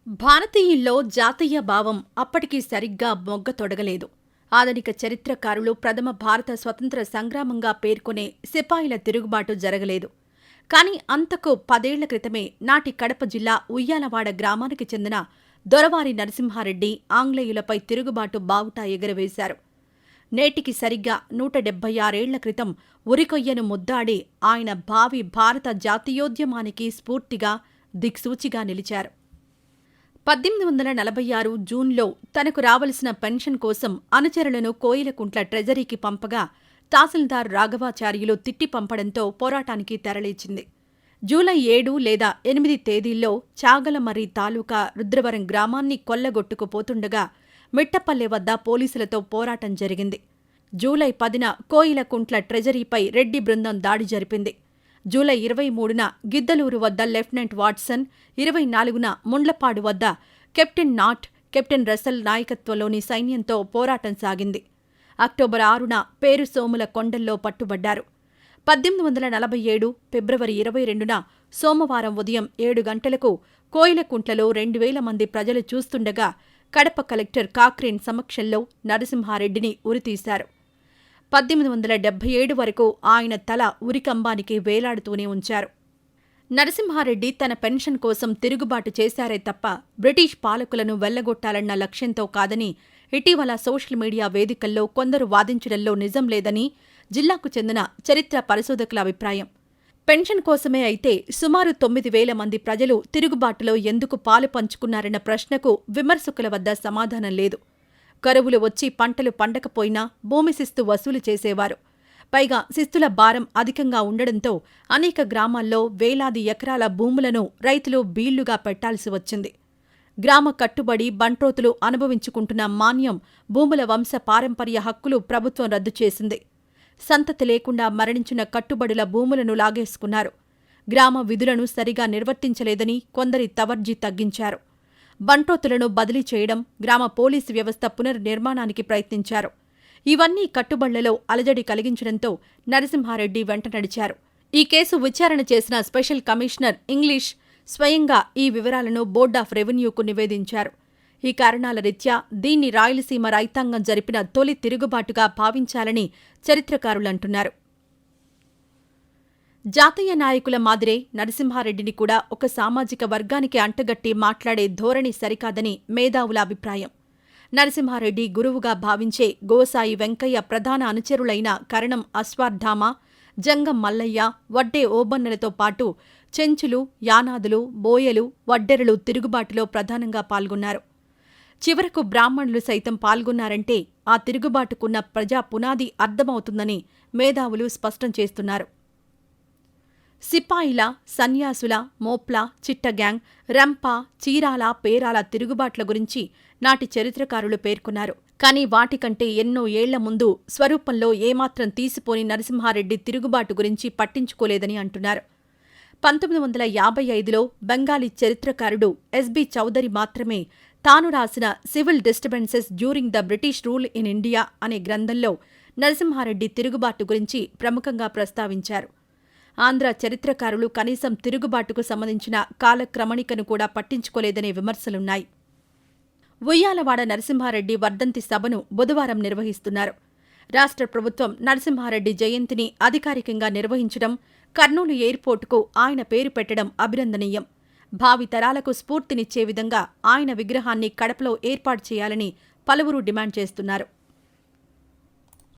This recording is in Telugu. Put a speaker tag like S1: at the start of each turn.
S1: భారతీయుల్లో జాతీయ భావం అప్పటికి సరిగ్గా మొగ్గ తొడగలేదు. ఆధునిక చరిత్రకారులు ప్రథమ భారత స్వతంత్ర సంగ్రామంగా పేర్కొనే సిపాయిల తిరుగుబాటు జరగలేదు. కాని అంతకు 10 ఏళ్ల క్రితమే నాటి కడప జిల్లా ఉయ్యాలవాడ గ్రామానికి చెందిన దొరవారి నరసింహారెడ్డి ఆంగ్లేయులపై తిరుగుబాటు బావుటా ఎగురవేశారు. నేటికి సరిగ్గా 176 ఏళ్ల క్రితం ఉరికొయ్యను ముద్దాడి ఆయన భావి భారత జాతీయోద్యమానికి స్ఫూర్తిగా, దిక్సూచిగా నిలిచారు. 1846 జూన్లో తనకు రావలసిన పెన్షన్ కోసం అనుచరులను కోయిలకుంట్ల ట్రెజరీకి పంపగా తహసీల్దార్ రాఘవాచార్యులు తిట్టి పంపడంతో పోరాటానికి తెరలేచింది. జూలై 7 లేదా 8 తేదీల్లో చాగలమర్రి తాలూకా రుద్రవరం గ్రామాన్ని కొల్లగొట్టుకుపోతుండగా మిట్టపల్లె వద్ద పోలీసులతో పోరాటం జరిగింది. జూలై 10న కోయిలకుంట్ల ట్రెజరీపై రెడ్డి బృందం దాడి జరిపింది. జూలై 23న గిద్దలూరు వద్ద లెఫ్టినెంట్ వాట్సన్, 24న ముండ్లపాడు వద్ద కెప్టెన్ నాట్, కెప్టెన్ రసల్ నాయకత్వంలోని సైన్యంతో పోరాటం సాగింది. అక్టోబర్ 6న పేరు సోముల కొండల్లో పట్టుబడ్డారు. 1847 ఫిబ్రవరి 22న సోమవారం ఉదయం 7 గంటలకు కోయిలకుంట్లలో 2000 మంది ప్రజలు చూస్తుండగా కడప కలెక్టర్ కాక్రేన్ సమక్షంలో నరసింహారెడ్డిని ఉరితీశారు. 1877 వరకు ఆయన తల ఉరికంబానికి వేలాడుతూనే ఉంచారు. నరసింహారెడ్డి తన పెన్షన్ కోసం తిరుగుబాటు చేశారే తప్ప బ్రిటిష్ పాలకులను వెళ్లగొట్టాలన్న లక్ష్యంతో కాదని ఇటీవల సోషల్ మీడియా వేదికల్లో కొందరు వాదించడంలో నిజం లేదని జిల్లాకు చెందిన చరిత్ర పరిశోధకుల అభిప్రాయం. పెన్షన్ కోసమే అయితే సుమారు 9,000 మంది ప్రజలు తిరుగుబాటులో ఎందుకు పాలు పంచుకున్నారన్న ప్రశ్నకు విమర్శకుల వద్ద సమాధానం లేదు. కరువులు వచ్చి పంటలు పండకపోయినా భూమి శిస్తు వసూలు చేసేవారు. పైగా శిస్తుల భారం అధికంగా ఉండడంతో అనేక గ్రామాల్లో వేలాది ఎకరాల భూములను రైతులు బీళ్లుగా పెట్టాల్సి వచ్చింది. గ్రామ కట్టుబడి బంట్రోతులు అనుభవించుకుంటున్న మాన్యం భూముల వంశ పారంపర్య హక్కులు ప్రభుత్వం రద్దు చేసింది. సంతతి లేకుండా మరణించిన కట్టుబడుల భూములను లాగేసుకున్నారు. గ్రామ విధులను సరిగా నిర్వర్తించలేదని కొందరి తవర్జీ తగ్గించారు. బంట్రోతులను బదిలీ చేయడం, గ్రామ పోలీసు వ్యవస్థ పునర్నిర్మాణానికి ప్రయత్నించారు. ఇవన్నీ కట్టుబళ్లలో అలజడి కలిగించడంతో నరసింహారెడ్డి వెంట నడిచారు. ఈ కేసు విచారణ చేసిన స్పెషల్ కమిషనర్ ఇంగ్లీష్ స్వయంగా ఈ వివరాలను బోర్డ్ ఆఫ్ రెవెన్యూకు నివేదించారు. ఈ కారణాల రీత్యా దీన్ని రాయలసీమ రైతాంగం జరిపిన తొలి తిరుగుబాటుగా భావించాలని చరిత్రకారులంటున్నారు. జాతీయ నాయకుల మాదిరే నరసింహారెడ్డిని కూడా ఒక సామాజిక వర్గానికి అంటగట్టి మాట్లాడే ధోరణి సరికాదని మేధావుల అభిప్రాయం. నరసింహారెడ్డి గురువుగా భావించే గోసాయి వెంకయ్య ప్రధాన అనుచరులైన కరణం అశ్వార్థామ, జంగం మల్లయ్య, వడ్డే ఓబన్నలతో పాటు చెంచులు, యానాదులు, బోయలు, వడ్డెరలు తిరుగుబాటులో ప్రధానంగా పాల్గొన్నారు. చివరకు బ్రాహ్మణులు సైతం పాల్గొన్నారంటే ఆ తిరుగుబాటుకున్న ప్రజా పునాది అర్థమవుతుందని మేధావులు స్పష్టం చేస్తున్నారు. సిపాయిల, సన్యాసుల, మోప్ల, చిట్టగ్యాంగ్, రంప, చీరాల, పేరాల తిరుగుబాట్ల గురించి నాటి చరిత్రకారులు పేర్కొన్నారు. కాని వాటికంటే ఎన్నో ఏళ్ల ముందు స్వరూపంలో ఏమాత్రం తీసిపోని నరసింహారెడ్డి తిరుగుబాటు గురించి పట్టించుకోలేదని అంటున్నారు. 1955లో బెంగాలీ చరిత్రకారుడు ఎస్బి చౌదరి మాత్రమే తాను రాసిన civil disturbances during the British rule in India అనే గ్రంథంలో నరసింహారెడ్డి తిరుగుబాటు గురించి ప్రముఖంగా ప్రస్తావించారు. ఆంధ్ర చరిత్రకారులు కనీసం తిరుగుబాటుకు సంబంధించిన కాలక్రమణికను కూడా పట్టించుకోలేదనే విమర్శలున్నాయి. ఉయ్యాలవాడ నరసింహారెడ్డి వర్ధంతి సభను బుధవారం నిర్వహిస్తున్నారు. రాష్ట్ర ప్రభుత్వం నరసింహారెడ్డి జయంతిని అధికారికంగా నిర్వహించడం, కర్నూలు ఎయిర్పోర్టుకు ఆయన పేరు పెట్టడం అభినందనీయం. భావి తరాలకు స్ఫూర్తినిచ్చే విధంగా ఆయన విగ్రహాన్ని కడపలో ఏర్పాటు చేయాలని పలువురు డిమాండ్ చేస్తున్నారు.